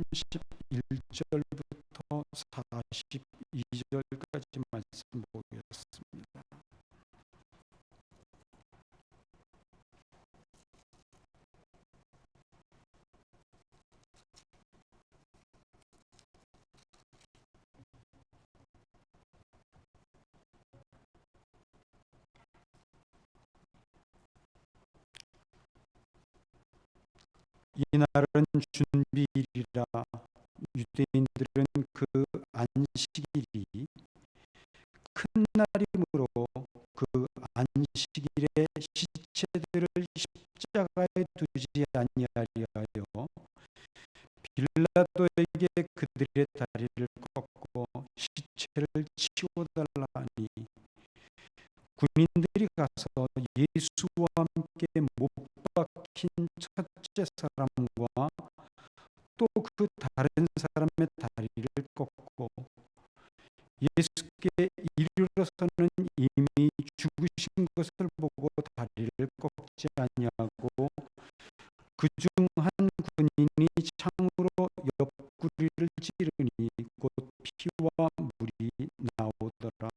31절부터 42절까지 말씀 보겠습니다. 이날은 준비일이라 유대인들은 그 안식일이 큰 날이므로 그 안식일에 시체들을 십자가에 두지 아니하리하여 빌라도에게 그들의 다리를 꺾고 시체를 치워달라니, 군인들이 가서 예수와 함께 못 박힌 첫째 사람과 또 그 다른 사람의 다리를 꺾고, 예수께 이르러서는 이미 죽으신 것을 보고 다리를 꺾지 아니하고, 그중 한 군인이 창으로 옆구리를 찌르니 곧 피와 물이 나오더라.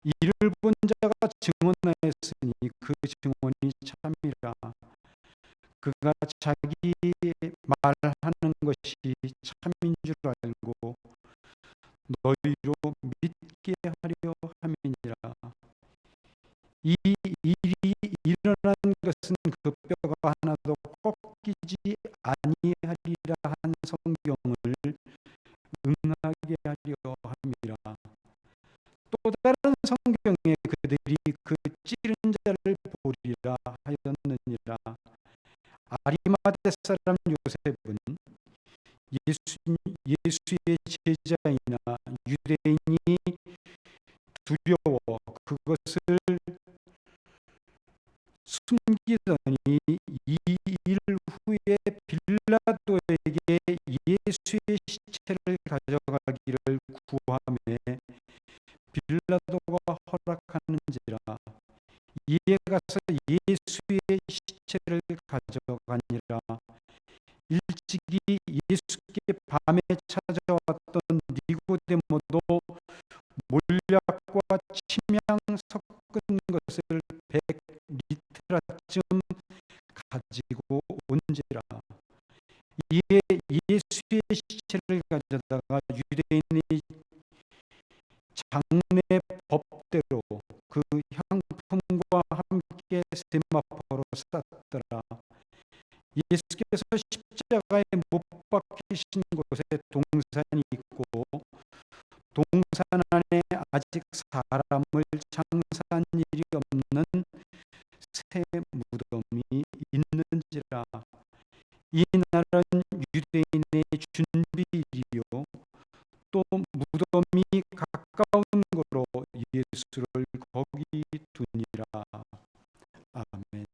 이를 본 자가 증언하였으니 그 증언이 참이라. 그가 자기 말하는 것이 참인 줄 알고 너희로 믿게 하려 함이니라. 이 일이 일어난 것은 그 뼈가 하나도 꺾이지 아니하리라 한 성경을 응하게 하려 함이라. 또 다른 성경에 그들이 그 찌른 자를 보리라 하였느니라. 아리마대 사람 요셉은 예수의 제자이나 유대인이 두려워 그것을 숨기더니 이 일 후에 빌라도에게 예수의 시체를 가져가기를 구하매 빌라도가 허락하는지라. 이에 가서 예수의 시체를 가져가니라. 일찍이 예수께 밤에 찾아왔던 니고데모도 몰약과 침향 섞은 것을 100리터쯤 가지고 온지라. 이에 예수의 시체를 가져다가 유대인의 장례 법대로 그 향품과 함께 세마포로 쌌더라. 예수께서 십자가에 못 박히신 곳에 동산이 있고 동산 안에 아직 사람을 장사한 일이 없는 새 무덤이 있는지라. 이 날은 유대인의 준비일이요 또 무덤이 가까운 거로 예수를 거기 두니라. 아멘.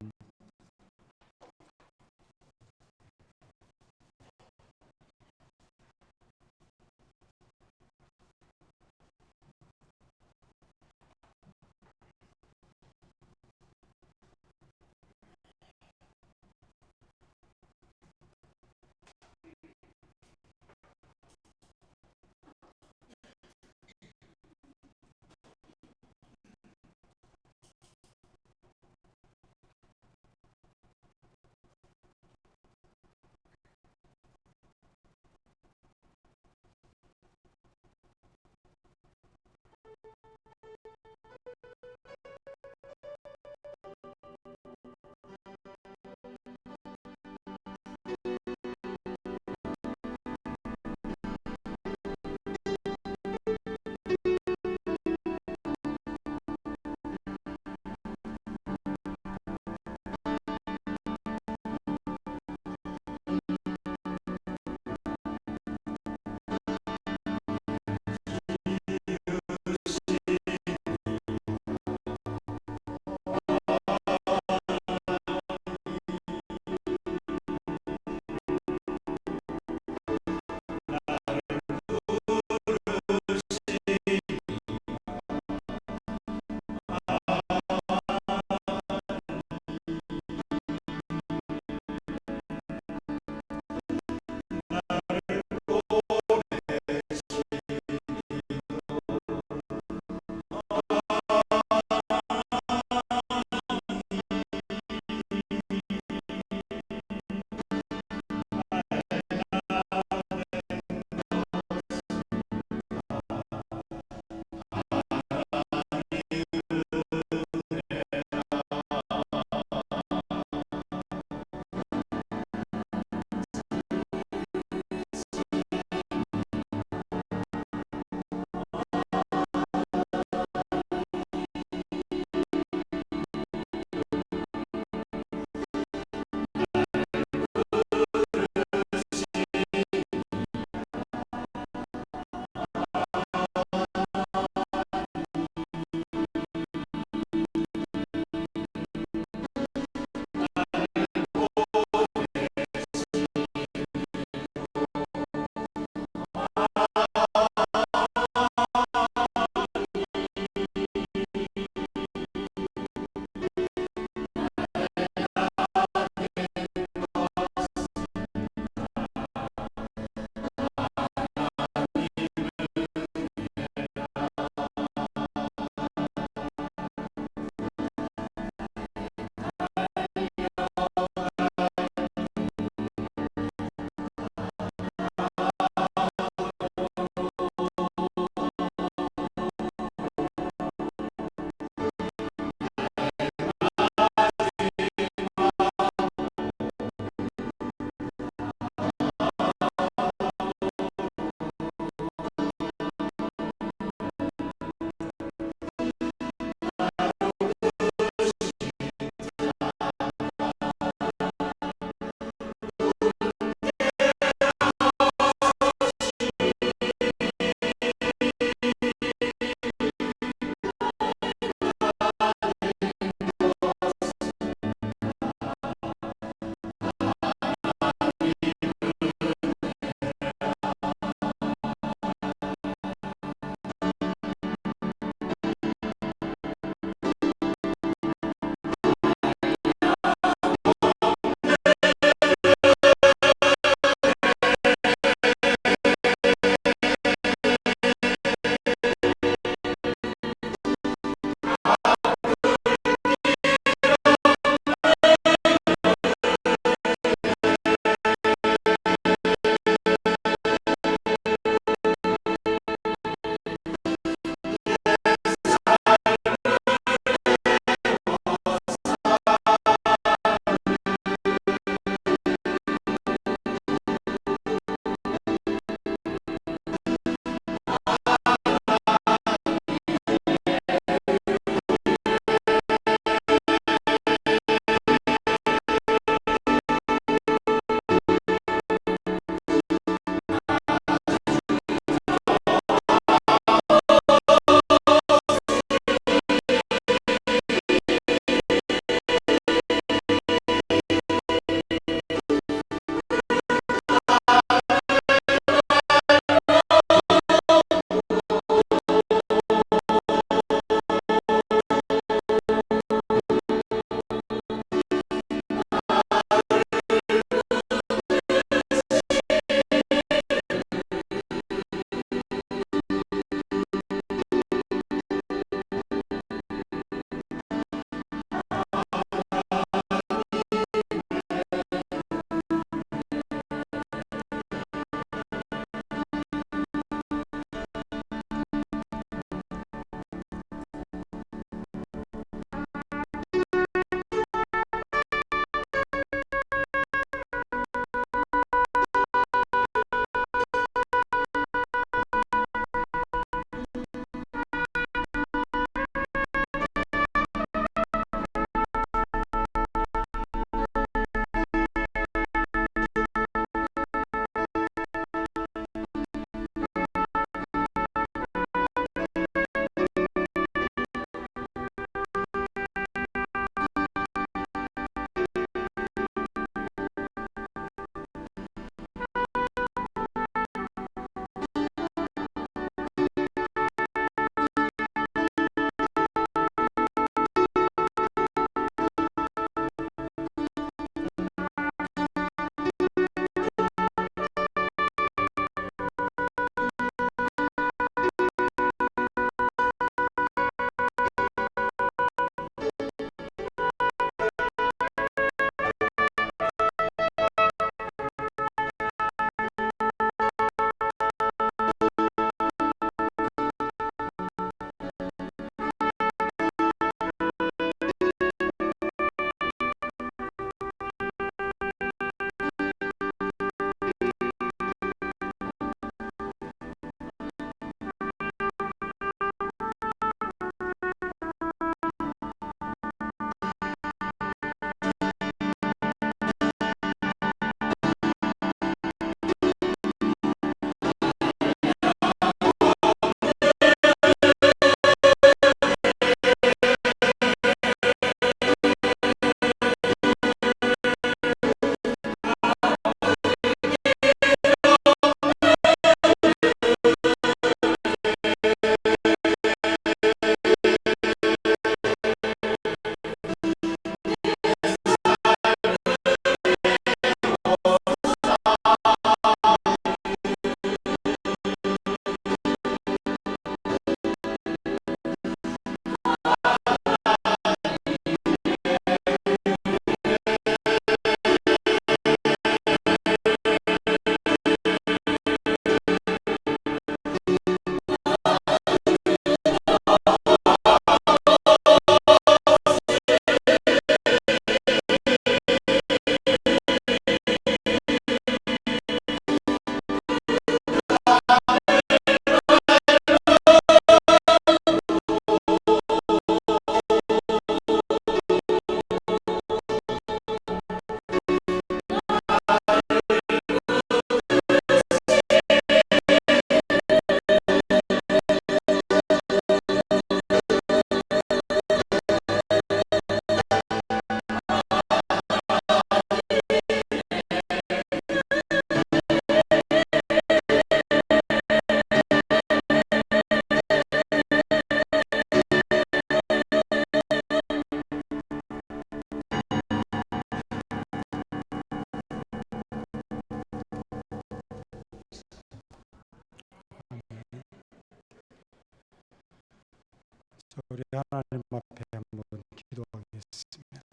우리 하나님 앞에 한번 기도하겠습니다.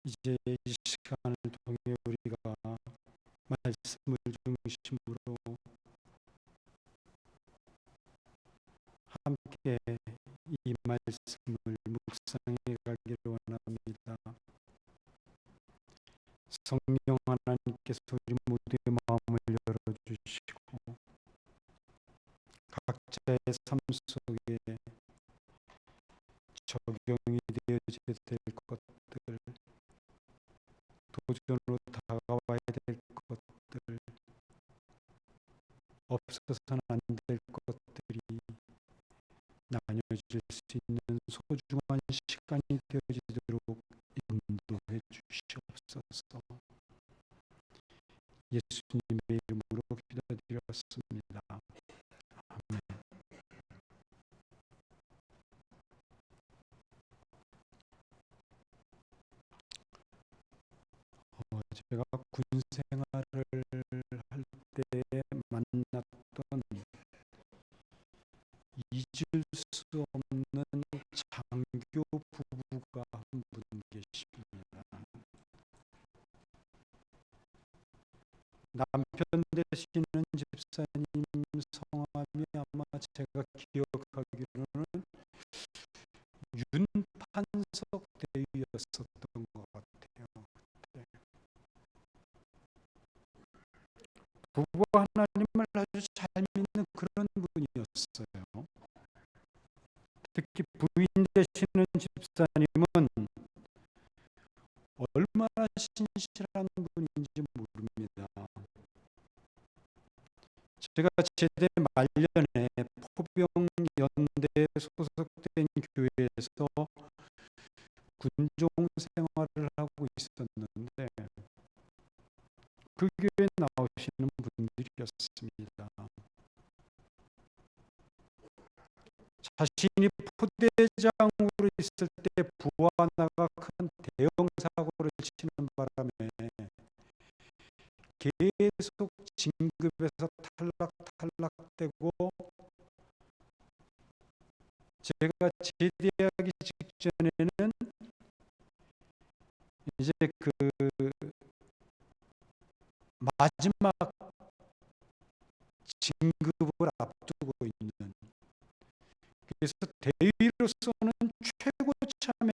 이제 이 시간을 통해 우리가 말씀을 중심으로 함께 이 말씀을 묵상해 가기를 원합니다. 성령 하나님께서 우리 모두의 마음을 열어주시고 각자의 삶 속에 적용이 되어져야 될 것들, 도전으로 다가와야 될 것들, 없어서는 안 될 것들이 나뉘어질 수 있는 소중한 시간이 되어지도록 인도해 주시옵소서. 예수님의 이름으로 기도드렸습니다. 아멘. 제가 군 생활을 할 때 만났던 잊을 수 없는 장교 부부가 한 분 계십니다. 남편 되시는 집사님 성함이 아마 제가 기억하기로는 윤판석 대위였었던 것 같아요. 네. 부부가 하나님을 아주 잘 믿는 그런 분이었어요. 특히 부인 되시는 집사님은 얼마나 신실한 분인지 모릅니다. 제가 제대 말년에 포병연대에 소속된 교회에서 군종 생활을 하고 있었는데 그 교회에 나오시는 분들이었습니다. 자신이 포대장으로 있을 때 부하 하나가 큰 대형 사고를 치는 바람에 계속 진급에서 탈락되고 제가 제대하기 직전에는 이제 그 마지막 진급을 앞두고 있는, 그래서 대위로서는 최고참에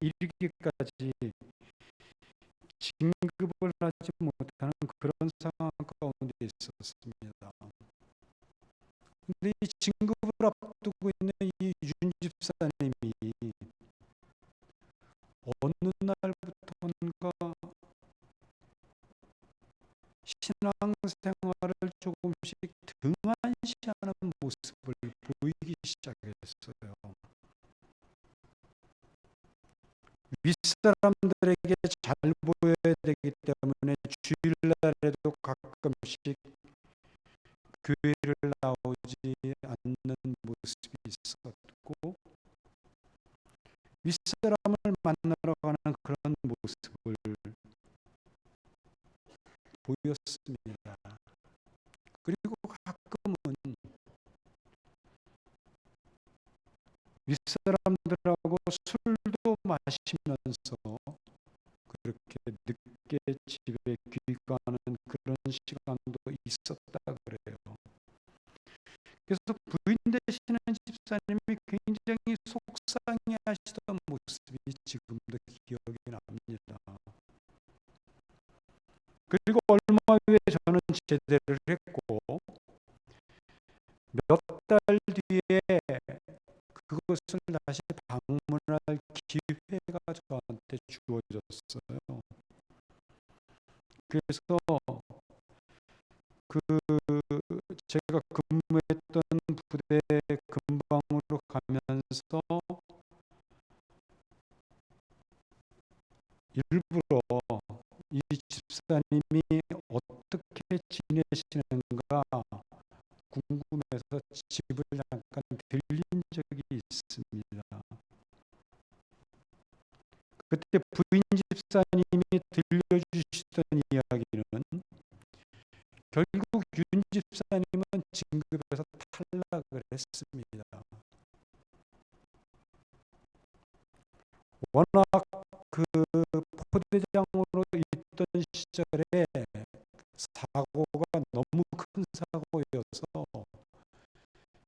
이르기까지 진급을 하지 못하는 그런 상황 가운데 있었습니다. 근데 이 진급을 앞두고 있는 이 윤 집사님이 어느 날부터인가 신앙생활을 조금씩 등한시하는 모습을 보이기 시작했어요. 윗사람들에게 잘 보여야 되기 때문에 주일날에도 가끔씩 교회를 나오지 않는 모습이 있었고, 윗사람을 만나러 가는 그런 모습을 보였습니다. 그리고 가끔은 윗사람들하고 술도 마시면서 그렇게 늦게 집에 귀가하는 그런 시간도 있었다 그래요. 그래서 부인 되시는 집사님이 굉장히 속상해 하시던 모습이 지금도 기억이 납니다. 그리고 얼마 후에 저는 제대를 했고 몇 달 뒤에 그것을 다시 방문할 기회가 저한테 주어졌어요. 그래서 그 제가 근무했던 부대 근방으로 가면서 일부러 이 집사님이 어떻게 지내시는가 궁금해서 집을 잠깐 들린 적이 있습니다. 그때 부인 집사님이 들려주시던 이야기는 결국 윤 집사님 진급에서 탈락을 했습니다. 워낙 그 포대장으로 있던 시절에 사고가 너무 큰 사고여서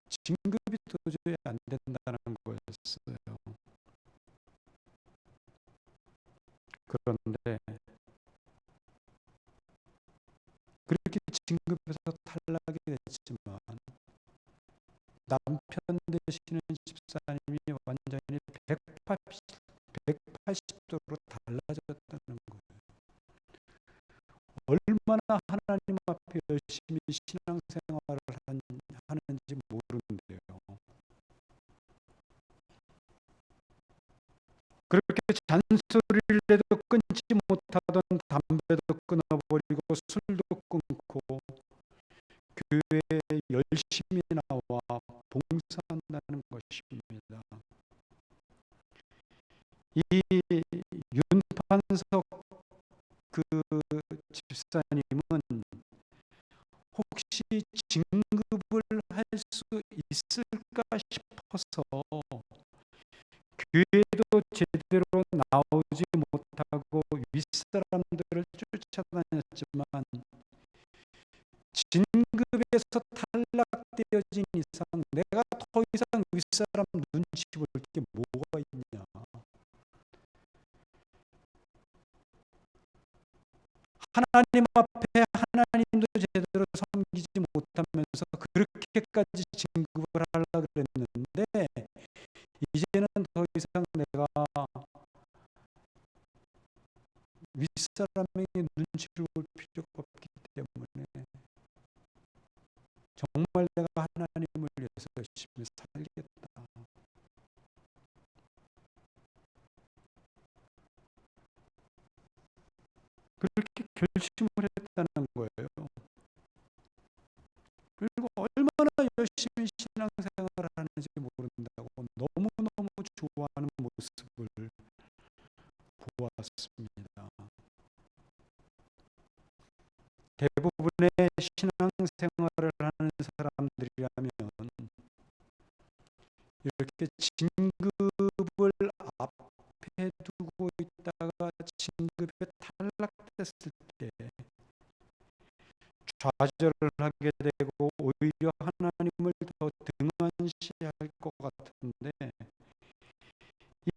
진급이 도저히 안 된다는 거였어요. 그런데 그렇게 진급해서 탈락이 됐지만 남편 되시는 집사님이 완전히 180도로 달라졌다는 거예요. 얼마나 하나님 앞에 열심히 신앙생활을 하는지 모르는데요. 그렇게 잔소리를 내도 끊지 못하던 담배도 끊어버리고 술도 끊고 교회에 열심히 나와 봉사한다는 것입니다. 이 윤판석 그 집사님은 혹시 진급을 할 수 있을까 싶어서 교회도 제대로 나오지 못하고 윗사람들을 쫓아다녔지만 진급에서 탈락되어진 이상 내가 더 이상 윗사람 눈치 볼 게 뭐가 있냐. 하나님 앞에 하나님도 제대로 섬기지 못하면서 그렇게까지 진급을 하려고 그랬는데 이제는 더 이상 내가 윗사람에게 눈치를 볼 필요가 없기 때문에 정말 내가 하나님을 위해서 열심히 살겠다. 그렇게 결심을 했다는 거예요. 그리고 얼마나 열심히 신앙생활을 하는지 모른다고 너무너무 좋아하는 모습을 보았습니다. 대부분의 신앙생활을 하는 사람들이라면 이렇게 진급을 앞에 두고 있다가 진급에 탈락됐을 때 좌절을 하게 되고 오히려 하나님을 더 등한시할 것 같은데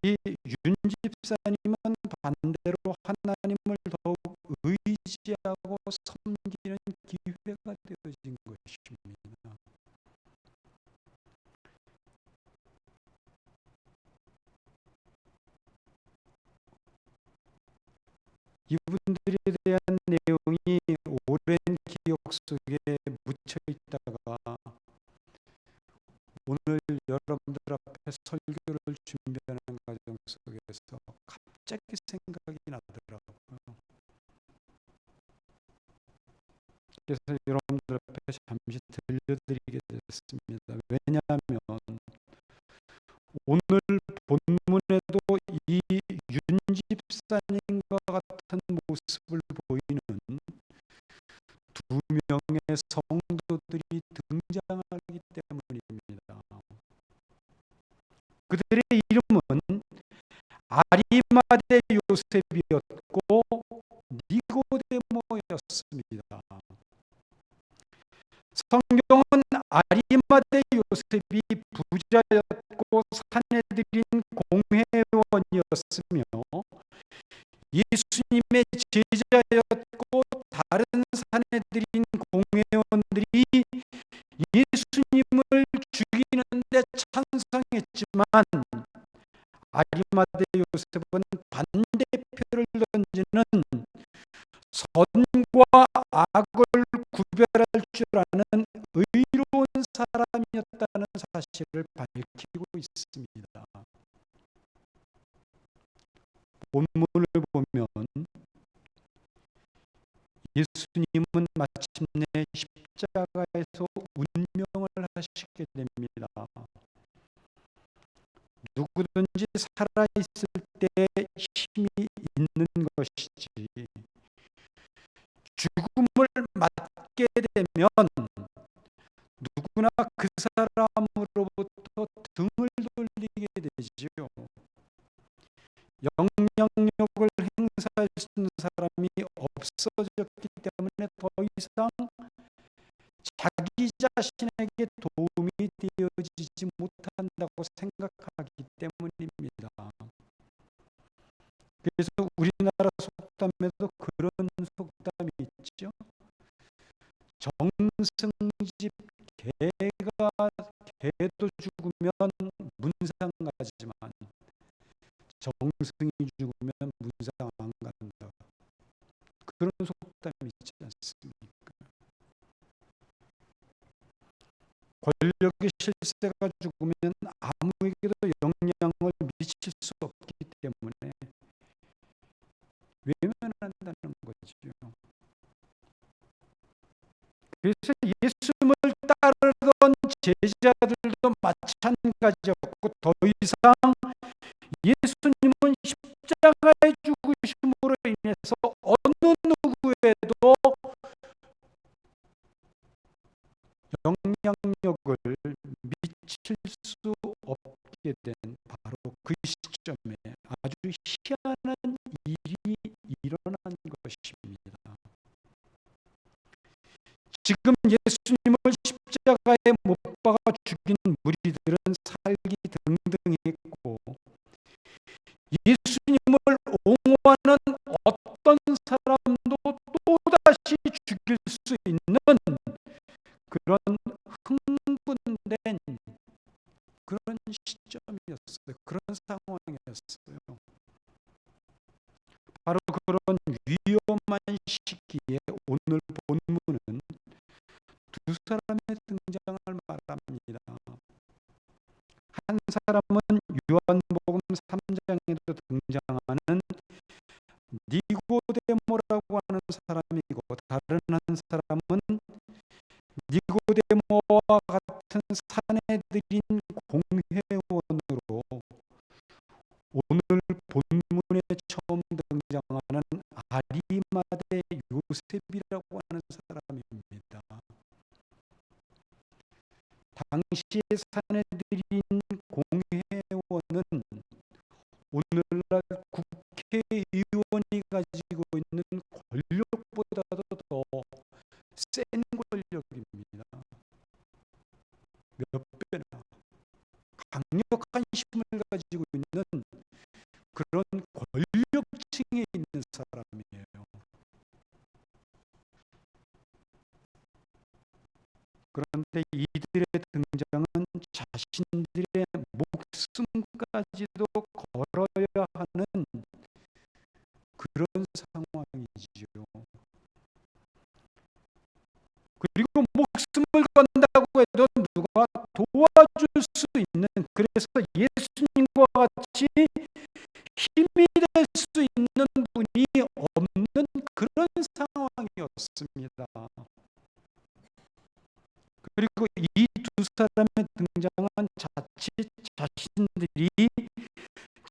이 윤집사님은 반대로 하나님을 더욱 의지하고 섬기는 기회가 되어진 것입니다. 이분들에 대한 내용이 오랜 기억 속에 묻혀 있다가 오늘 여러분들 앞에 설교를 준비하는 과정 속에서 갑자기 생각이 나더라고요. 그래서 여러분들 앞에 잠시 들려드리게 됐습니다. 왜냐하면 오늘 본문에도 이 윤집사님과 같은 모습을 보이는 두 명의 성도들이 등장하기 때문입니다. 그들의 이름은 아리마대 요셉이었고 니고데모였습니다. 성경은 아리마대 요셉이 부자였고 산헤드린 공회원이었으며 예수님의 제자였고 다른 산헤드린 공회원들이 예수님을 죽이는데 찬성했지만 아리마대 요셉은 반대표를 던지는 선과 악을 구별할 줄 아는 의로운 사람이었다는 사실을 밝히고 있습니다. 본문을 보면 예수님은 마침내 십자가에서 운명을 하시게 됩니다. 누구든지 살아있을 때 힘이 있는 것이지 죽음을 맞게 되면 수 있는 사람이 없어졌기 때문에 더 이상 자기 자신에게 도움이 되어지지 못한다고 생각하기 때문입니다. 그래서 우리나라 속담에도 그런 속담이 있죠. 정승집 개도 죽으면 문상 가지만 정승이 죽으면 문상 안 간다. 그런 속담이 있지 않습니까? 권력의 실세가 죽으면 아무에게도 영향을 미칠 수 없기 때문에 외면한다는 거죠. 그래서 예수님을 따르던 제자들도 마찬가지였고, 더 이상 예수님은 십자가의 죽으심으로 인해서 어느 누구에도 영향력을 미칠 수 없게 된 바로 그 시점에 아주 희한한 일이 일어난 것입니다. 지금 예수님을 십자가에 못 박아 죽인 무리들은 살기 등등했고, 예수님을 옹호하는 어떤 사람도 또다시 죽일 수 있는 그런 흥분된 그런 시점이었어요. 그런 상황이었어요. 바로 그런 위험한 시기에 오늘 본문은 두 사람의 등장을 말합니다. 한 사람은 요한복음 3장에도 등장하는 니고데모라고 하는 사람이고, 다른 한 사람은 니고데모와 같은 사내들인 공회원으로 오늘 본문에 처음 등장하는 아리마대 요셉이라고 하는 사람입니다. 당시의 사내들인 공회원은 오늘날 국회의원이 가지고 있는 권력보다도 더 센 권력입니다. 몇 배나 강력한 힘을 가지고 있는 그런 권력층에 있는 사람이에요. 그런데 이들의 등장은 자신들의 목숨까지도 걸어야 하는 그런 상황이지요. 그리고 목숨을 건다고 해도 누가 도와줄 수 있는, 그래서 예수님과 같이 힘이 될 수 있는 분이 없는 그런 상황이었습니다. 그리고 이 두 사람의 등장은 자칫 자신들이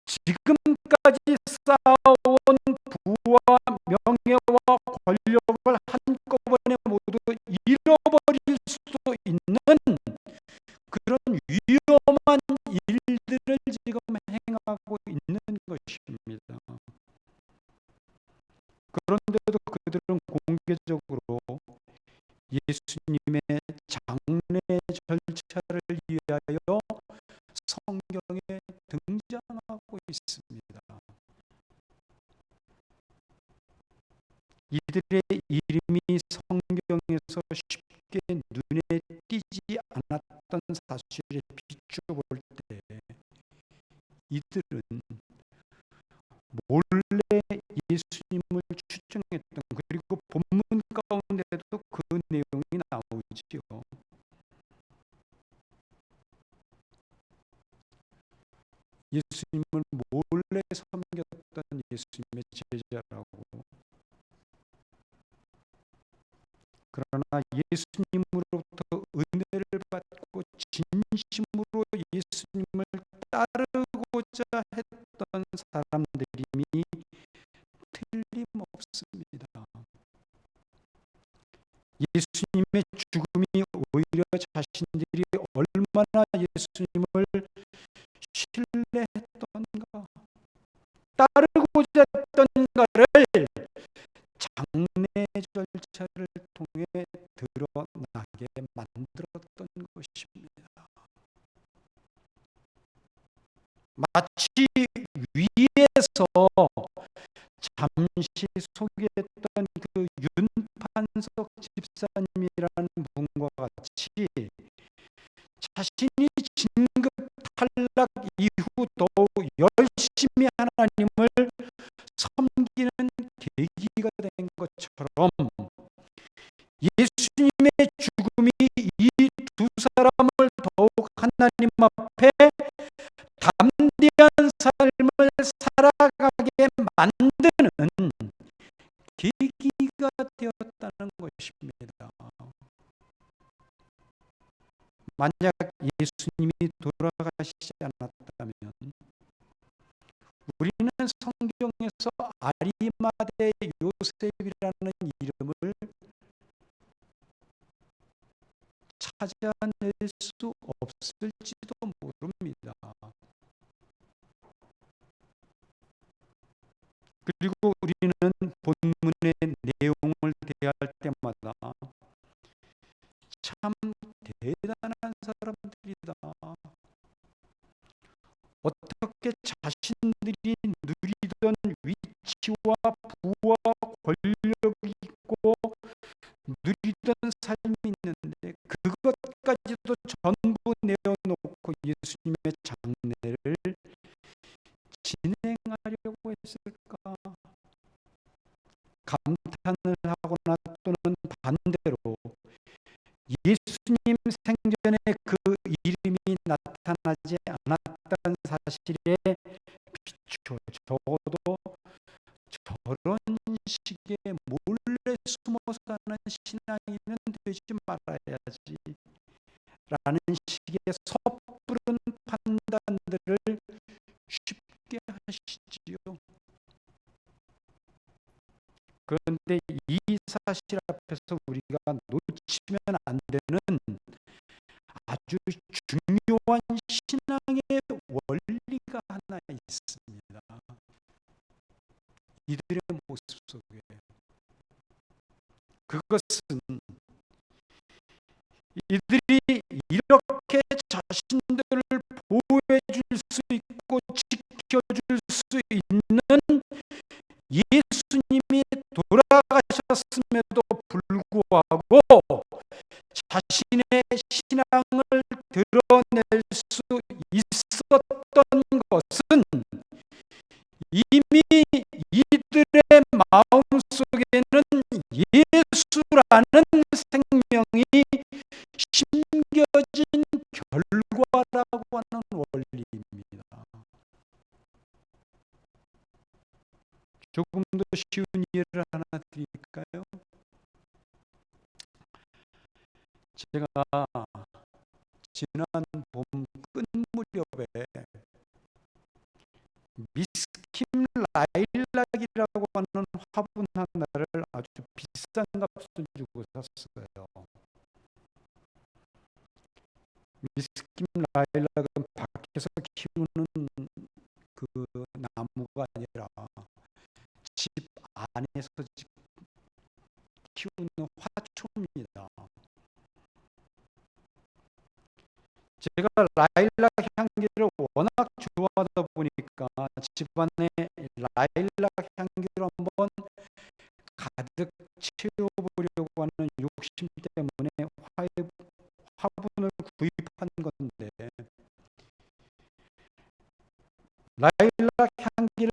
지금까지 쌓아온 부와 명예와 권력을 한꺼번에 모두 잃어버릴 수도 있는 그런 위험한 일들을 지금 행하고 있는 것입니다. 그런데도 그들은 공개적으로 예수님의 장례 절차를 위하여 성경에 등장하고 있습니다. 이들의 이름이 성경에서 쉽게 눈에 띄지 않았던 사실에 비추어 볼 때 이들은 몰래 예수님을 추종했던, 그리고 본문 가운데도 그 내용이 나오지요. 예수님을 몰래 섬겼던 예수님의 제자라고. 그러나 예수님으로부터 은혜를 받고 진심으로 예수님을 따르고자 했던 사람들임이 틀림없습니다. 예수님의 죽음이 오히려 자신들이 얼마나 예수님을 신뢰했던가, 따르고자 했던 어땠던가를 장례 절차를 통해 드러나게 만들었던 것입니다. 마치 위에서 잠시 소개했던 그 윤판석 집사님이라는 분과 같이 자신이 진급 탈락 이후 더욱 열심히 하나님을 섬기는 계기가 된 것처럼 예수님의 죽음이 이 두 사람을 더욱 하나님 앞에 담대한 삶을 살아가게 만드는 계기가 되었다는 것입니다. 만약 예수님이 돌아가시지 않았다면 우리는 성경에서 아리마대 요셉이라는 이름을 찾아낼 수 없을지도 모릅니다. 그리고 우리는 본문의 내용을 대할 때마다 참 대단한 사람들이다. 어떻게 자신들이 누리던 위치와 부와 권력이 있고 누리던 삶이 있는데 그것까지도 전부 내어놓고 예수님의 장례를 진행하려고 했을까? 감탄을 하거나 또는 반대로 예수님 생전에 그 이름이 나타나지 않았다는 사실에 비추어 적어도 저런 식의 몰래 숨어 사는 신앙인은 되지 말아야지 라는 식의 섣부른 판단들을 쉽게 하시지요. 그런데 이 사실 앞에서 우리가 놓치면 안 되는 아주 중요한 신앙의 원리가 하나 있습니다. 이들의 모습 속에 그것은 이들이 이렇게 자신들을 보호해 줄 수 있고 지켜줄 수 있는 예수님이 돌아가셨음에도 불구하고 자신의 신앙을 드러낼 수 있었던 것은 이미 이들의 마음속에는 예수라는 생명이 심겨진 결과라고 하는 원리입니다. 조금 더 쉬운 예를 하나 드릴까요? 제가 지난 봄 끝 무렵에 미스킴 라일락이라고 하는 화분 하나를 아주 비싼 값을 주고 샀어요. 미스킴 라일락은 밖에서 키우는 그 나무가 아니라 집 안에서 키우는 화초입니다. 제가 라일락 향기를 워낙 좋아하다 보니까 집안에 라일락 향기로 한번 가득 채워보려고 하는 욕심 때문에 화분을 구입한 건데 라일락 향기를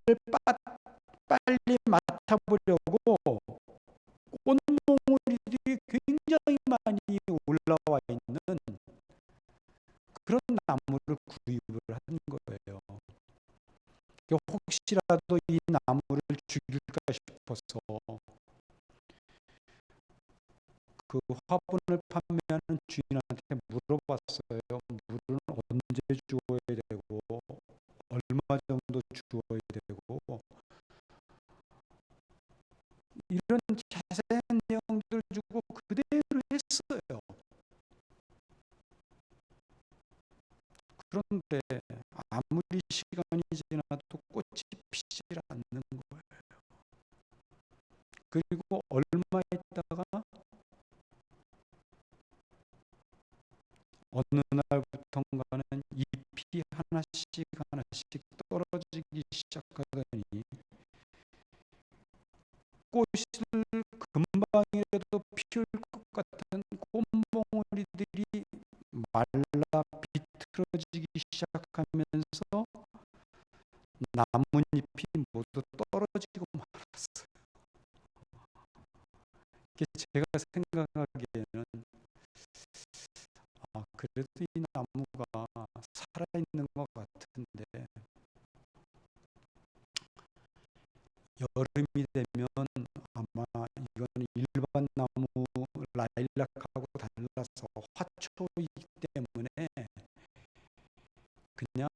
빨리 맡아보려고 꽃몽울들이 굉장히 많이 올라와 있는 그런 나무를 구입을 한 거예요. 혹시라도 이 나무를 죽일까 싶어서 그 화분을 판매하는 주인한테 물어봤어요. 물은 언제 주어야 되고 얼마 정도 주어야 되고 이런 자세한 내용들 주고 그대로 했어요. 그런데 아무리 시간이 지나도 꽃이 피질 않는 거예요. 그리고 얼마 있다가 어느 날부턴가는 잎이 하나씩 하나씩 떨어지기 시작하더니 꽃을 금방이라도 피울 것 같은 꽃봉오리들이 말라 비틀어지기 시작하면서 나뭇잎이 모두 떨어지고 말았어요. 제가 생각하기에는 그래도 이 나무가 살아있는 것 같은데 여름이 되면 아마 이거는 일반 나무 라일락하고 달라서 화초이기 때문에 그냥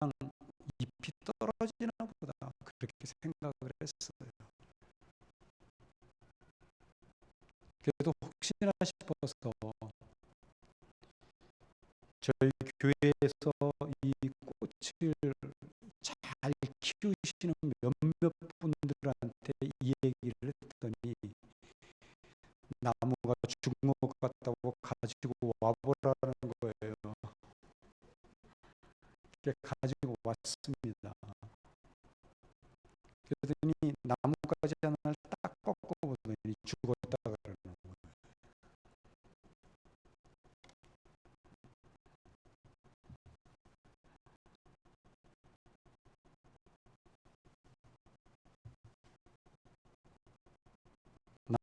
잎이 떨어지나 보다 그렇게 생각을 했어요. 그래도 혹시나 싶어서 저희 교회에서 이 꽃을 잘 키우시는 몇몇 분들한테 이 얘기를 했더니 나무가 죽은 것 같다고 가지고 와보라는 거예요. 가지고 왔습니다. 그러더니 나뭇가지 하나를 딱 꺾어보더니 죽었다 그러는 거예요.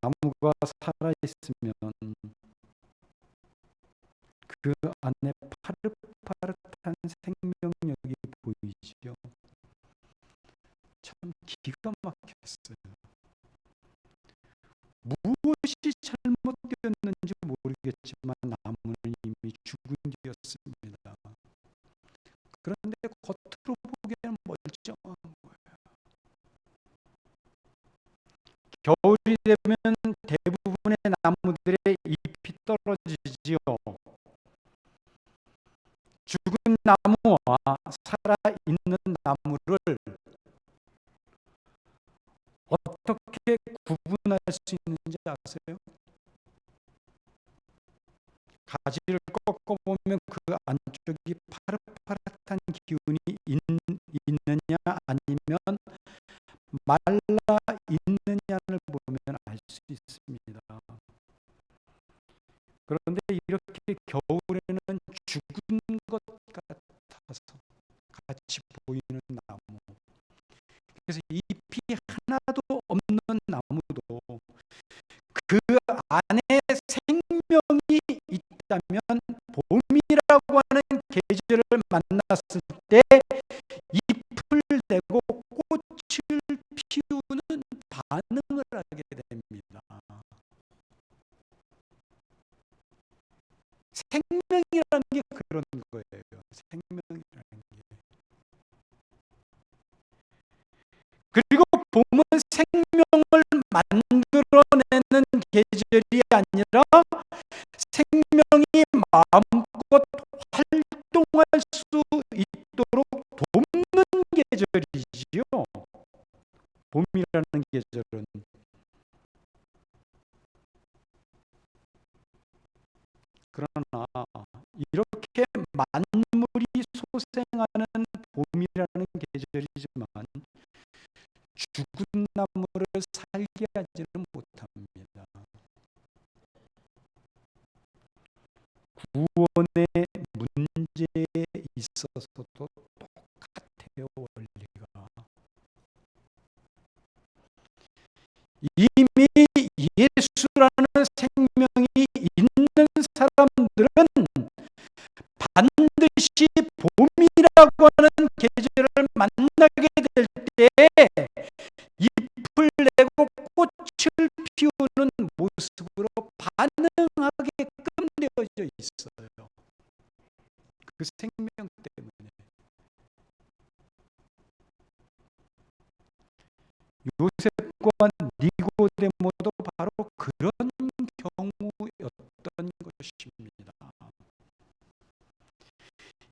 나무가 살아있으면 그 안에 파릇파릇한 생명력이 보이지요. 참 기가 막혔어요. 무엇이 잘못되었는지 모르겠지만 나무는 이미 죽은 뒤였습니다. 그런데 겉으로 보기에는 멀쩡한 거예요. 겨울이 되면 대부분의 나무들의 잎이 떨어지지요. 죽은 나무와 살아있는 나무를 어떻게 구분할 수 있는지 아세요? 가지를 꺾어보면 그 안쪽이 파릇파릇한 기운이 있느냐 아니면 말라 있느냐를 보면 알 수 있습니다. 그런데 이렇게 겨울에는 죽은 것 같아서 같이 보이는 나무, 그래서 잎이 하나도 없는 나무도 그 안에 생명이 있다면 봄이라고 하는 계절을 만났을 때 잎을 내고 꽃을 피우는 반응을 하게 됩니다. 생명이라는 게 그런 거예요. 생명이라는 게. 그리고 봄은 생명을 만들어내는 계절이 아니라 생명이 마음껏 활동할 수 있도록 돕는 계절이지요. 봄이라는 계절은. 그러나 이렇게 만물이 소생하는 봄이라는 계절이지만 죽은 나무를 살게 하지는 못합니다. 구원의 문제에 있어서도 똑같아요, 원리가. 이미 예수라는 생명이 있는 사람들은 반드시 봄이라고 하는 계절을 만나게 될 때에 잎을 내고 꽃을 피우는 모습으로 반응하게끔 되어져 있어요. 그 생명 때문에. 요셉과 니고데모도 바로 그런 경우였던 것입니다.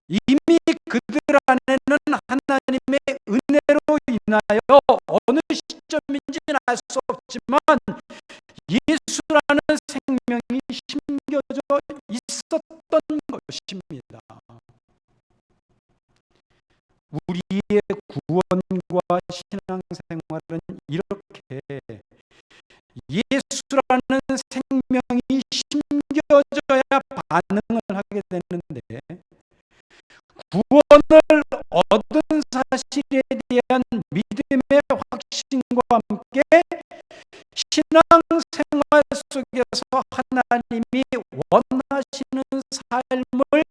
이미 그들 안에는 하나님의 은혜로 인하여 어느 시점인지는 알 수 없지만 예수라는 생명이 심겨져 있었던 것입니다. 우리의 구원과 신앙생활은 이렇게 예수라는 생명이 심겨져야 반응을 하게 되는데, 구원을 얻은 사실에 대한 믿음의 확신과 함께 신앙생활 속에서 하나님이 원하시는 삶을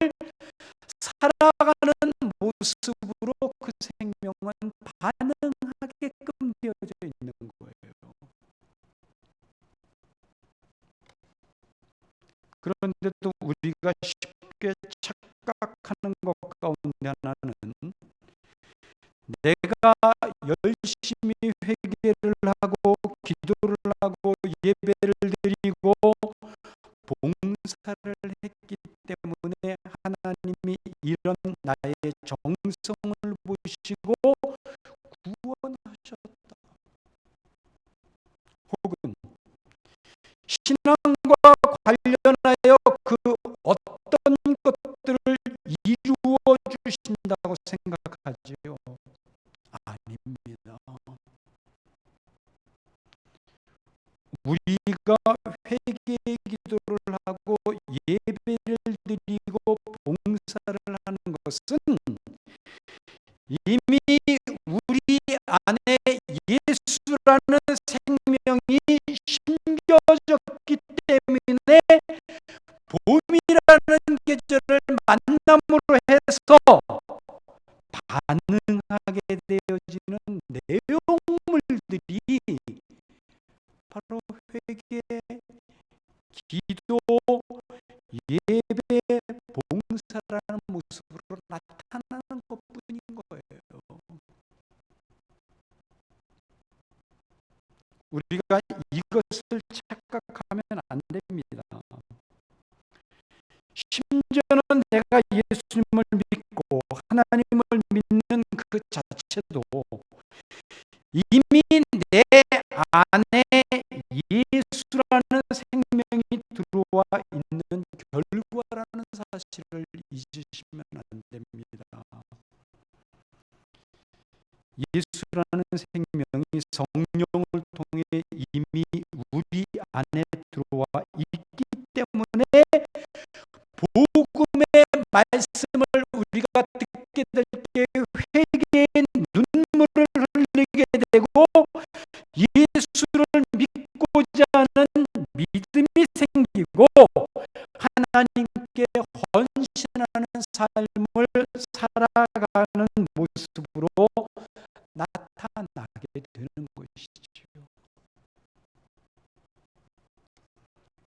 살아가는 모습으로 그 생명은 반응하게끔 되어져 있는 거예요. 그런데도 우리가 쉽게 착각하는 것 가운데 하나는, 내가 열심히 회개를 하고 기도를 하고 예배를 드리고 봉사를 했기 때문에 하나님이 이런 나의 정성을 보시고 구원하셨다. 혹은 신앙과 관련하여 그 어떤 것들을 이루어 주신다고 생각하지요? 아닙니다. 우리가 회개의 기도를 하고 예배를 드리고 봉사를 하는 것은 이미 우리 안에 예수라는 생명이 심겨졌기 때문에 봄이라는 계절을 만남으로 해서 반응하게 되어지는 내용물들이 바로 회개, 기도, 예배, 봉사라는 모습으로 나타나는 것뿐인 거예요. 우리가 이것을 착각하면 안 됩니다. 심지어는 내가 예수님을 믿고 하나님을 믿는 그 자체도 이미 내 안에 예수라는 생명이 들어와 있는 결과라는 사실을 잊으시면 안 됩니다. 예수라는 생명이 성령을 통해 이미 우리 안에 들어와 있기 때문에 복음의 말씀을 우리가 듣게 될 때 회개의 눈물을 흘리게 되고 예수를 믿고자 하는 믿음이 생기고 하나님께 헌신하는 삶을 살아가는 모습으로 나타나게 되는 것이지요.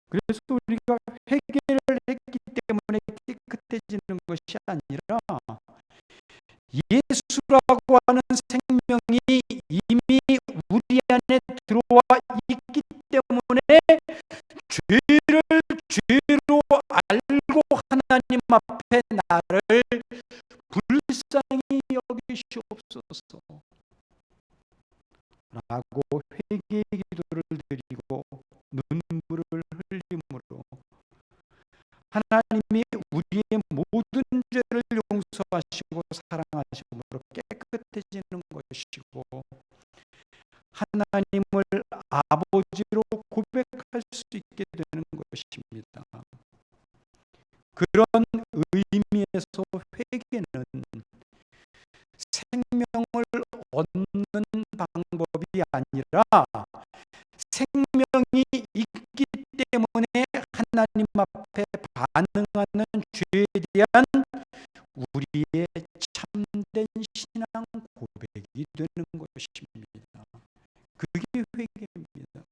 그래서 우리가 회개를 했기 때문에 깨끗해지는 것이 아니라 예수라고 하는 생명이 이미 우리 안에 들어와 있기 때문에 죄를 죄로 알고 하나님 앞에 나를 불쌍히 여기시옵소서 라고 회개의 기도를 드리고 눈물을 흘림으로 하나님이 우리의 모든 죄를 용서하시고 사랑하심으로 깨끗해지는 것이고 하나님을 아버지로 고백할 수 있게 되는 것입니다. 그런 의미에서 회개는 생명을 얻는 방법이 아니라 생명이 있기 때문에 하나님 앞에 반응하는 죄에 대한 우리의 참된 신앙 고백이 되는 것입니다. 그게 회개입니다.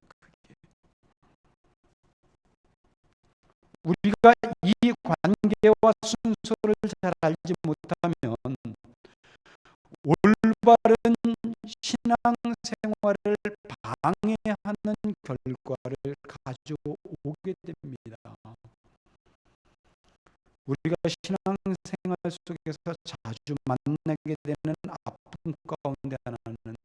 우리가 이 관계와 순서를 잘 알지 못하면 올바른 신앙생활을 방해하는 결과를 가져오게 됩니다. 우리가 신앙생활 속에서 자주 만나게 되는 아픔 가운데 하나는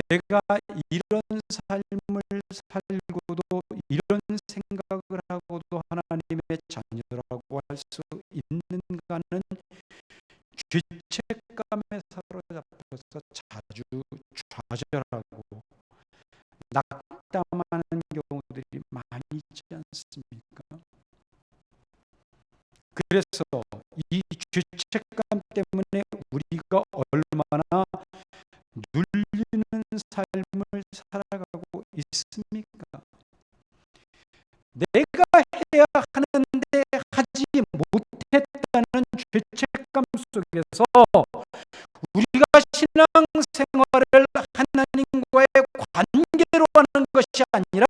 내가 이런 삶을 살고도 이런 생각을 하고도 하나님의 자녀라고 할 수 있는가는 죄책감에 사로잡혀서 자주 좌절하고 낙담하는 경우들이 많이 있지 않습니까? 그래서 이 죄책감 때문에 우리가 얼마나 눌리는 삶을 살아가고 있습니까? 내가 해야 하는데 하지 못했다는 죄책감 속에서 우리가 신앙생활을 하나님과의 관계로 하는 것이 아니라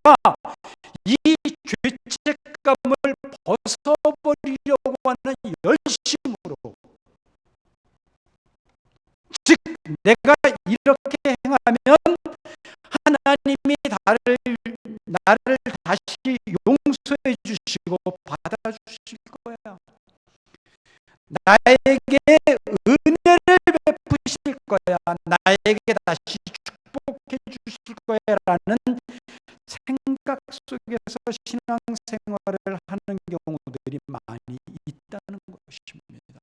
이 죄책감을 벗어버리려고 하는 열심으로, 즉 내가 이렇게 행하면 하나님이 나를 다시 용서해 주시고 받아주실 거야, 나에게 은혜를 베푸실 거야, 나에게 다시 축복해 주실 거야 라는 생각 속에서 신앙생활을 하는 경우들이 많이 있다는 것입니다.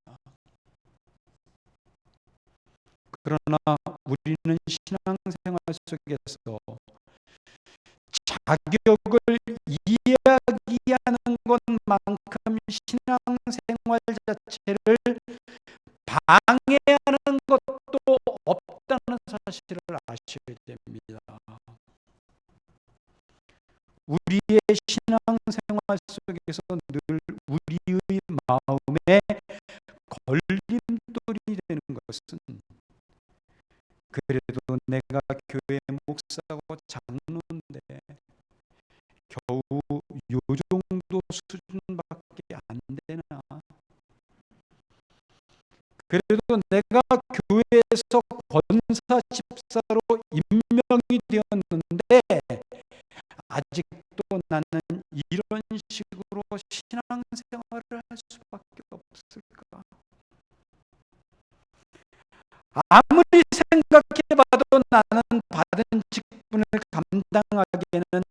그러나 우리는 신앙생활 속에서 자격을 이야기하는 것만큼 신앙생활 자체를 방해하는 것도 없다는 사실을 아셔야 됩니다. 우리의 신앙생활 속에서 늘 우리의 마음에 걸림돌이 되는 것은, 그래도 내가 교회 목사고 장로인데 겨우 요 정도 수준밖에 안 되나? 그래도 내가 교회에서 권사 집사로 임명이 되었는데 아직도 나는 이런 식으로 신앙생활을 할 수밖에 없을까? 아무리 생각해봐도 나는 받은 직분을 감당하기에는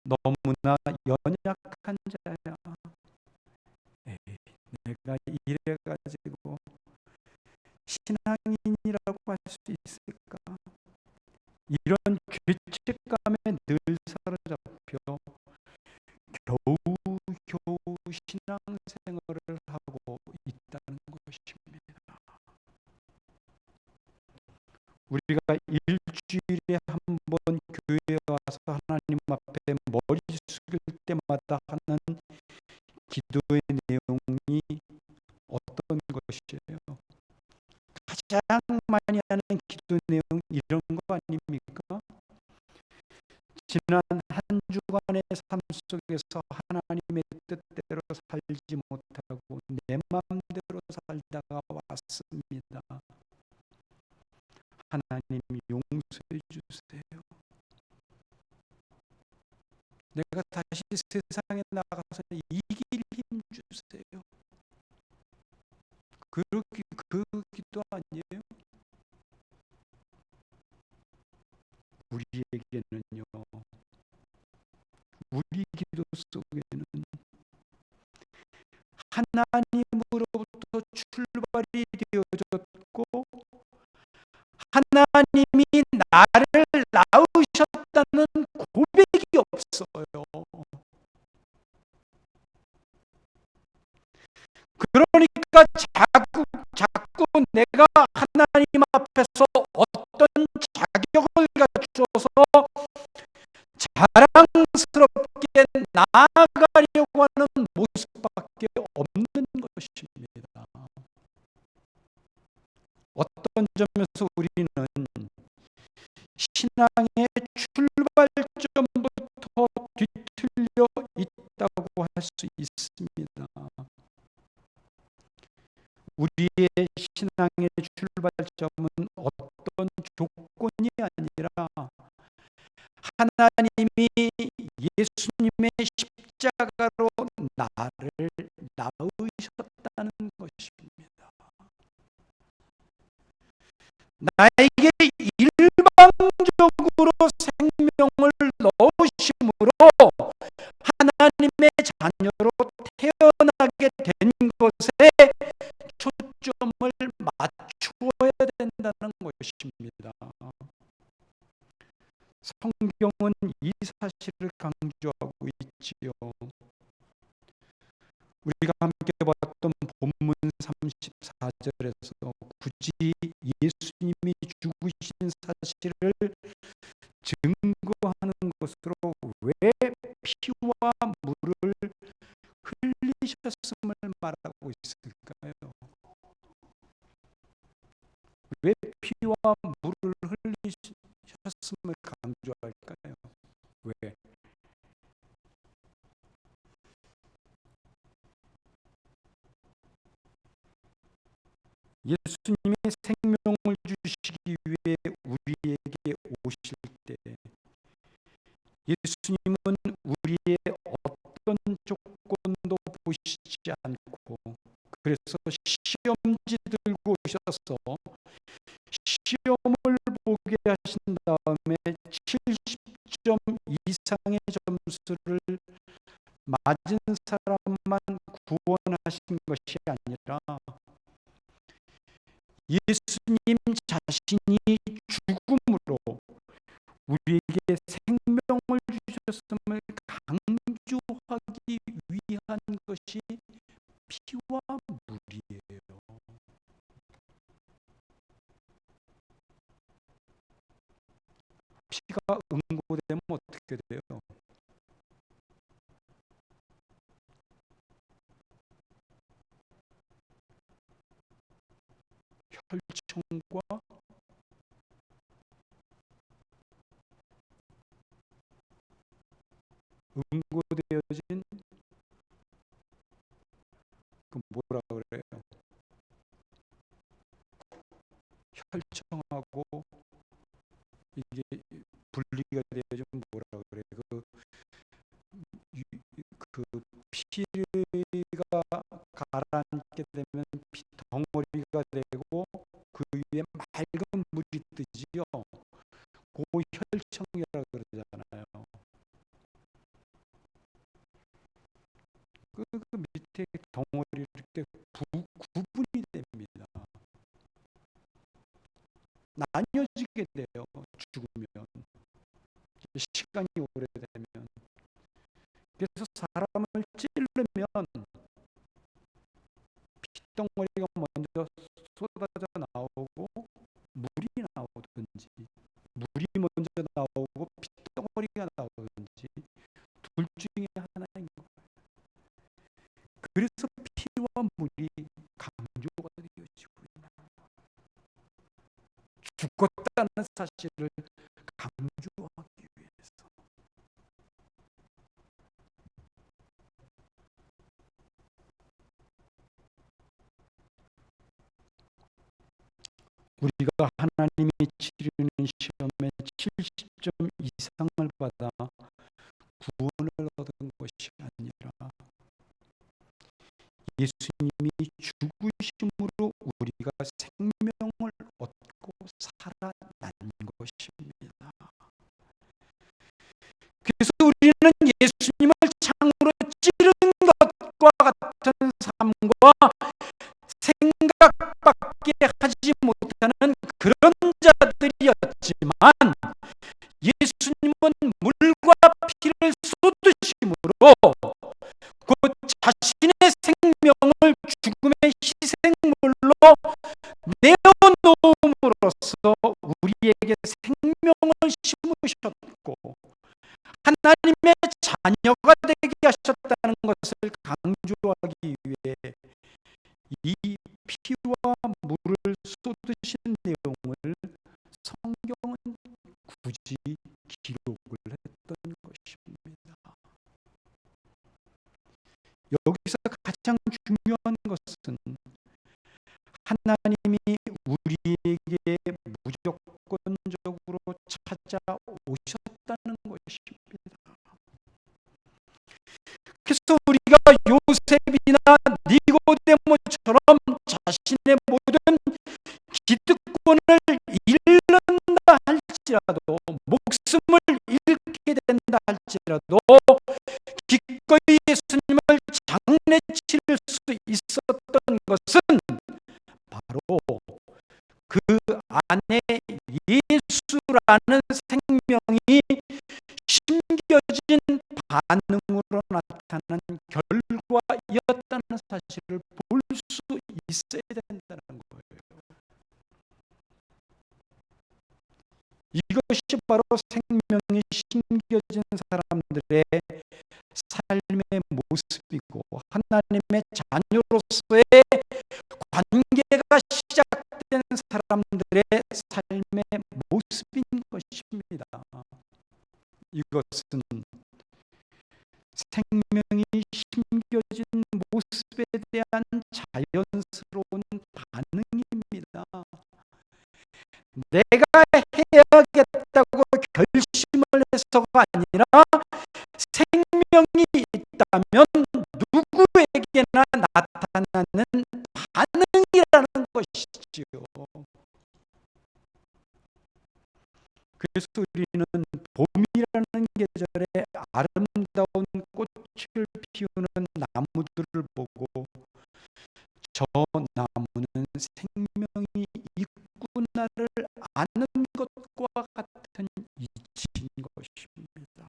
너무나 연약한 자야. 에이, 내가 이래가지고 신앙인이라고 할 수 있을까? 이런 죄책감에 늘 사로잡혀 겨우 신앙생활을 하고 있다는 것입니다. 우리가 일주일에 한 번 교회에 와서 하나님 앞에 머리 숙일 때마다 하는 기도의 내용이 어떤 것이에요? 가장 많이 하는 기도 내용 이런 거 아닙니까? 지난 한 주간의 삶 속에서 하나님의 뜻대로 살지 못하고 내 마음대로 살다가 왔습니다. 하나님 용서해 주세요. 내가 다시 세상에 나가서 이길 힘 주세요. 그 기도 아니에요? 우리에게는요, 우리 기도 속에는 하나님으로부터 출발이 되어졌고 하나님이 나를 낳으셨다는 고백이 없어요. 그러니까 자꾸 내가 하나님 앞에서 어떤 자격을 갖춰서 자랑스럽게 나아가려고 하는 모습밖에 없는 것입니다. 어떤 점에서 우리는 신앙의 출발점부터 뒤틀려 있다고 할 수 있습니다. 우리의 신앙의 출발점은 어떤 조건이 아니라 하나님이 예수님의 십자가로 나를 낳으셨다는 것입니다. 나에게 일방적으로 생명을 성경은 이 사실을 강조하고 있지요. 우리가 함께 봤던 본문 34절에서 굳이 예수님이 죽으신 사실을 증거하는 것으로 왜 피와 물을 흘리셨음을 말하고 있을까요? 왜 피와 물을 흘리셨음을 강조할까요? 왜? 예수님이 생명을 주시기 위해 우리에게 오실 때 예수님은 우리의 어떤 조건도 보시지 않고 그래서 시험지 들고 오셔서 시험을 보게 하신 다음에 70점 이상의 점수를 맞은 사람만 구원하신 것이 아니라 예수님 자신이 죽음으로 우리에게 생명을 주셨음을 강조하기 위한 것이 피와 물이에요. 피가 응고되면 어떻게 돼요? 혈청과 응고되어진 그 뭐라 그래요? 혈청하고 이게 분리가 되어진 뭐라 그래요? 그 피가 가라앉게 되면 피 덩어리가 되고 그 위에 맑은 물이 뜨지요. 그 혈청이라고 그러잖아요. 그 밑에 덩어리 이렇게 구분이 됩니다. 나뉘어지게 돼요. 죽으면 시간이 오래되면. 그래서 사람을 찌르면 핏덩어리가 먼저 쏟아져 나오고 물이 나오든지 물이 먼저 나오고 핏덩어리가 나오든지 둘 중에 하나인 거예요. 그래서 피와 물이 강조가 되어지고 있는 죽었다는 사실을 강조하기 위해서. 우리가 하나님이 치르는 시험에 70점 이상을 받아 구원을 얻은 것이 아니라 예수님이 죽으심으로 우리가 생명을 얻고 살아난 것입니다. 그래서 우리는 예수님을 창으로 찌른 것과 같은 삶과 생각밖에 하지 못하는 그런 자들이었지만 예수님은 물과 피를 쏟으심으로 그 자신의 생명을 죽음의 희생물로 내어놓음으로써 우리에게 생명을 심으셨고 하나님의 자녀가 되게 하셨다는 것을 강조하기 위해 이 피와 물을 쏟으신 내용을 성경은 굳이 기록을 했던 것입니다. 여기서 가장 중요한 것은 하나님이 우리에게 무조건적으로 찾아오셨다는 것입니다. 그래서 우리가 요셉이나 니고데모처럼 자신의 모든 기득권을 잃는다 할지라도 목숨을 잃게 된다 할지라도 기꺼이 예수님을 장례치를 수 있었던 것은 바로 그 안에 예수라는 생명이 심겨진 반응으로 나타난 결과였다는 사실을 볼 수 있어야 된다는 거예요. 이것이 바로 생명이 심겨진 사람들의 삶의 모습이고 하나님의 자녀로서의 관계가 시작된 사람들의 삶의 모습인 것입니다. 이것은 생명이 심겨진 모습에 대한 자연스러운 반응입니다. 내가 해야겠다고 결심을 해서가 아니라 생명이 있다면 누구에게나 나타나는 반응이라는 것이지요. 그래서 우리는 봄이라는 계절에 아름다운 꽃을 피우는 나무들을 보고 저 나무는 생명이 있구나를 아는 것과 같은 이치인 것입니다.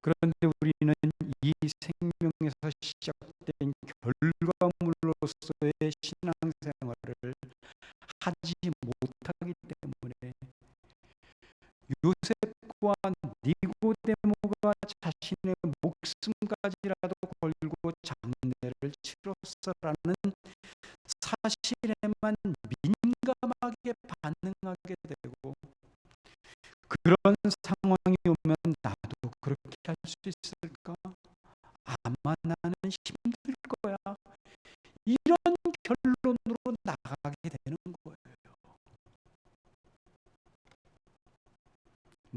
그런데 우리는 이 생명에서 시작된 결과물로서의 신앙생활을 하지 못하기 때문에 요셉과 니고데모가 자신의 목숨까지라도 걸고 장례를 치렀어라는 사실에만 민감하게 반응하게 되고, 그런 상황이 오면 나도 그렇게 할 수 있을까? 아마 나는 힘들 거야. 이런 결론으로 나가게 되는 거예요.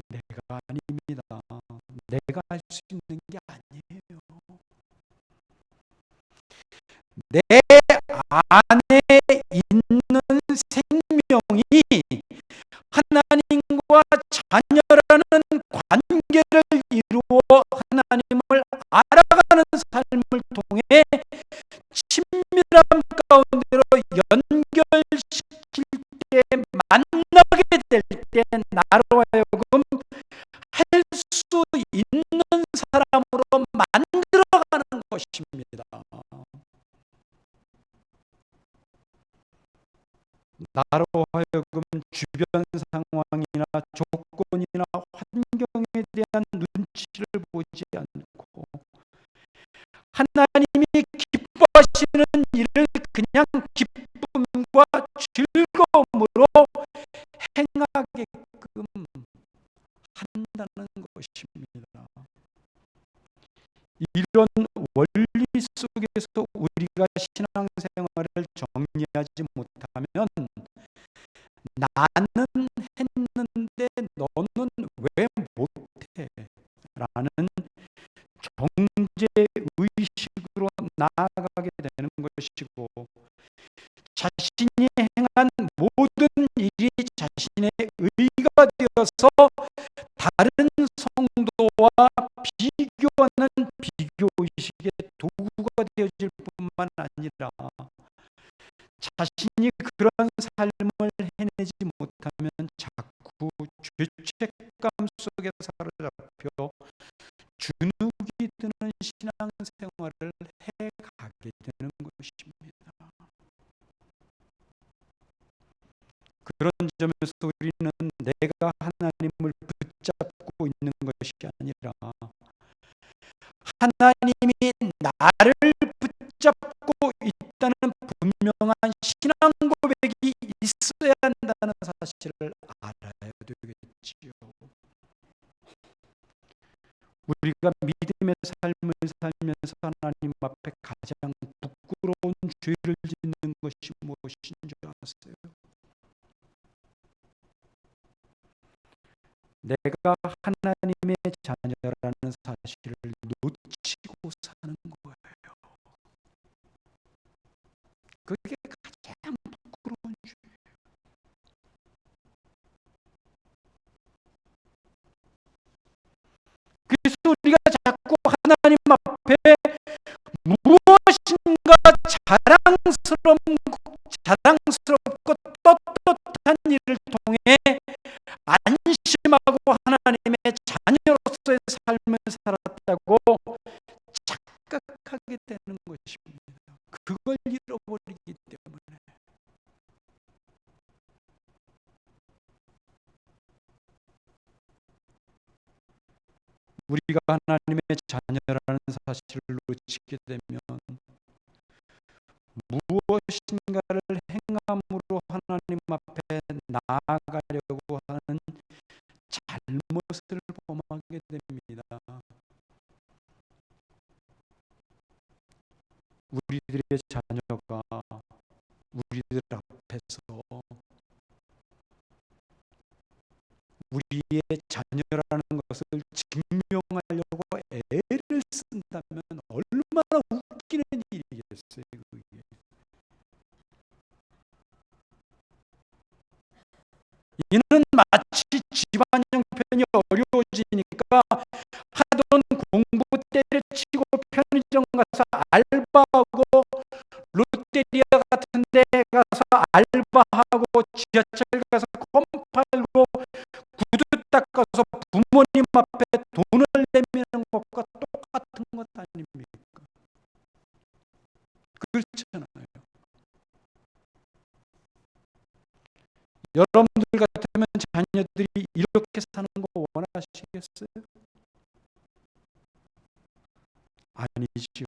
내가 아닙니다. 내가 할 수 있는 게 아니에요. 내 안에 있는 생명이 하나님과 자녀라는 관계를 이루어 하나님을 알아가는 삶을 통해 친밀함 가운데로 연결시킬 때, 만나게 될 때 나로 하여금 할 수 있는 사람으로 만들어가는 것입니다. 나로 하여금 주변 상황이나 조건이나 환경에 대한 눈치를 보지 않고 하나님이 기뻐하시는 일을 그냥 기쁨과 즐거움으로 행하게끔 한다는 것입니다. 이런 원리 속에서 우리가 신앙생활을 정리하지 못하면 나는 했는데 너는 왜 못해? 라는 정죄의식으로 나아가게 되는 것이고, 자신이 행한 모든 일이 자신의 의가 되어서 다른 성도와 비교하는 비교의식의 도구가 되어질 뿐만 아니라 자신이 그런 삶을 해내지 못하면 자꾸 죄책감 속에 사로잡혀 주눅이 드는 신앙생활을 해가게 되는 것입니다. 그런 점에서 우리는 내가 하나님을 붙잡고 있는 것이 아니라 하나님이 나를 붙잡고 있다는 분명한 신앙 고백이 있어야 한다는 사실을 알아야 되겠지요. 우리가 믿음의 삶을 살면서 하나님 앞에 가장 부끄러운 죄를 짓는 것이 무엇인 줄 아세요? 내가 하나님의 자녀라는 사실을 놓치고 사는 거예요. 그게 가장 부끄러운 죄예요. 그래서 우리가 자꾸 하나님 앞에 무엇인가 자랑스럽고 떳떳한 일을 통해 안심하고 하나님의 자녀로서의 삶을 살았다고 착각하게 되는 것입니다. 그걸 잃어버리기 때문에. 우리가 하나님의 자녀라는 사실을 놓치게 되면 무엇인가를 행함으로 하나님 앞에 나아가려고 하는 잘못을 범하게 됩니다. 우리들의 자녀가 우리들 앞에서 우리의 자녀라는 것을 증명하려고 애를 쓴다면 얼마나 웃기는 일이겠어요. 그게. 이는 마치 집안 형편이 어려워지니까 하던 공부 때려치고 편의점 가서 알바하고 롯데리아 같은 데 가서 알바하고 지하철 가서 컴 팔고 구두 닦아서 부모님 앞에 돈을 내미는 것과 똑같은 것 아닙니까? 그렇잖아요. 여러분들 같으면 자녀들이 이렇게 사는 거 원하시겠어요? 아니지요.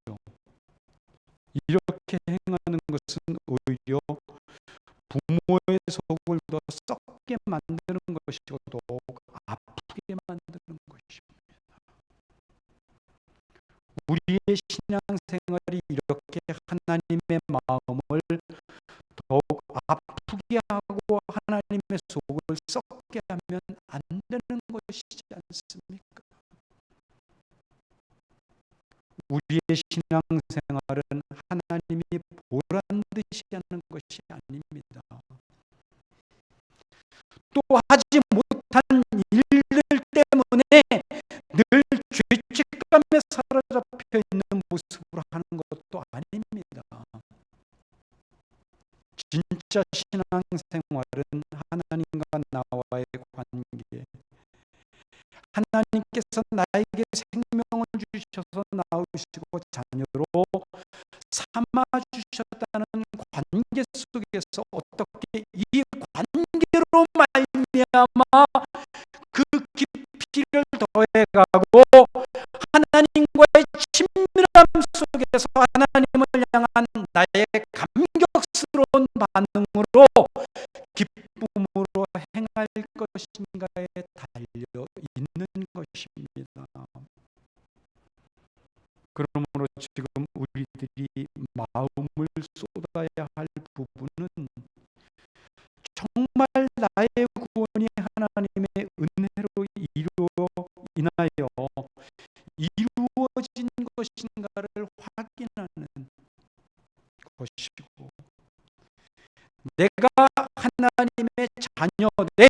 이렇게 행하는 것은 오히려 부모의 속을 더 썩게 만드는 것이고 더욱 아프게 만드는 것입니다. 우리의 신앙생활이 이렇게 하나님의 마음을 더욱 아프게 하고 하나님의 속을 썩게 하면 안 되는 것이지 않습니까? 우리의 신앙생활은 하나님이 보란 듯이 하는 것이 아닙니다. 또 하지 못한 일들 때문에 늘 죄책감에 사로잡혀 있는 모습으로 하는 것도 아닙니다. 진짜 신앙생활은 하나님과 나와의 관계, 하나님께서 나에게 생명을 주셔서 낳으시고 자녀로 삼아주셨다는 관계 속에서 어떻게 이 관계로 말미암아 그 깊이를 더해가고 하나님과의 친밀함 속에서 하나님을 향한 나의 감격스러운 반응으로 기쁨으로 행할 것인가에 달려 있는 것입니다. 그러므로 지금 우리들이 마음을 쏟아야 할 부분은 정말 나의 구원이 하나님의 은혜로 인하여 이루어진 것인가를 확인하는 것이고, 내가 하나님의 자녀됨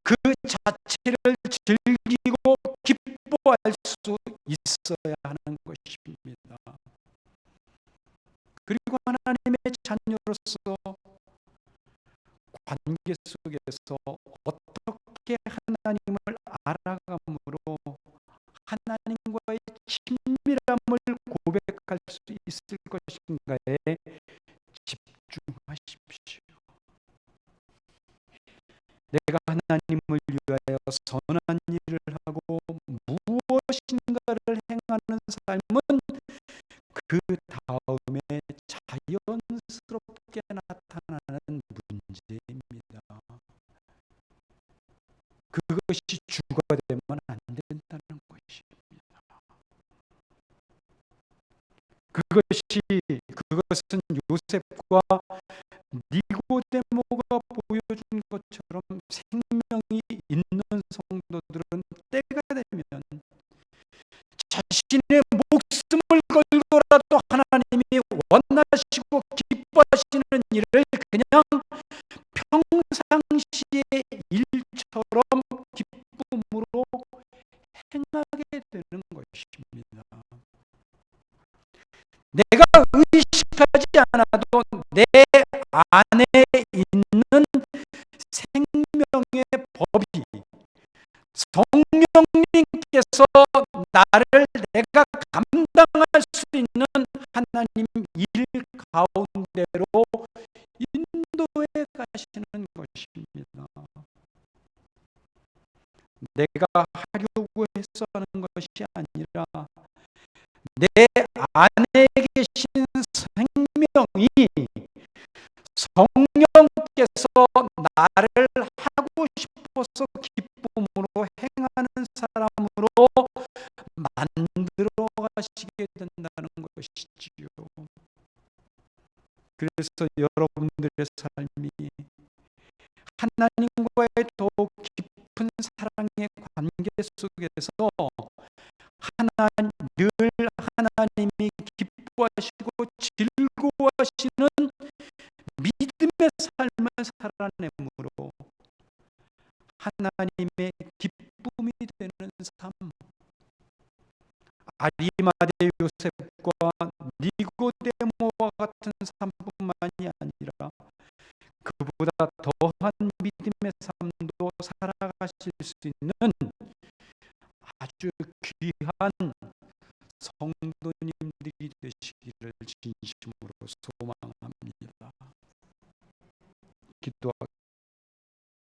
그 자체를 즐기고 기뻐할 수 있어야 하는 것입니다. 그리고 하나님의 자녀로서 관계 속에서 어떻게 하나님을 알아감으로 하나님과의 친밀함을 고백할 수 있을 것인가에 집중하십시오. 내가 하나님을 위하여 선한 일을 하고 무엇인가를 행하는 삶은 그 다음에 자연스럽게 나타나는 문제입니다. 그것이 주가 되면 안 된다는 것입니다. 그것은 요셉과 니고데모가 보여준 것처럼 생명이 있는 성도들은 때가 되면 자신의 목숨을 걸고라도 하나님이 원하시고 기뻐하시는 일을 그냥 평상시의 일처럼 기쁨으로 행하게 되는 것입니다. 내가 의식하지 않아도 내 안에 있는 법이 성령님께서 나를 내가 감당할 수 있는 하나님 일 가운데로 인도해 가시는 것입니다. 내가 하려고 해서 하는 것이 아니라 내 안에 계신 생명이 성령께서 나를 하고 싶어서 기쁨으로 행하는 사람으로 만들어 가시게 된다는 것이지요. 그래서 여러분들의 삶이 하나님과의 더욱 깊은 사랑의 관계 속에서 늘 하나님이 기뻐하시고 즐거워하시는 믿음의 삶을 살아내므로 하나님의 기쁨이 되는 삶, 아리마대 요셉과 니고데모와 같은 삶뿐만이 아니라 그보다 더한 믿음의 삶도 살아가실 수 있는 아주 귀한 성도님들이 되시기를 진심으로 소망합니다. 기도하겠습니다.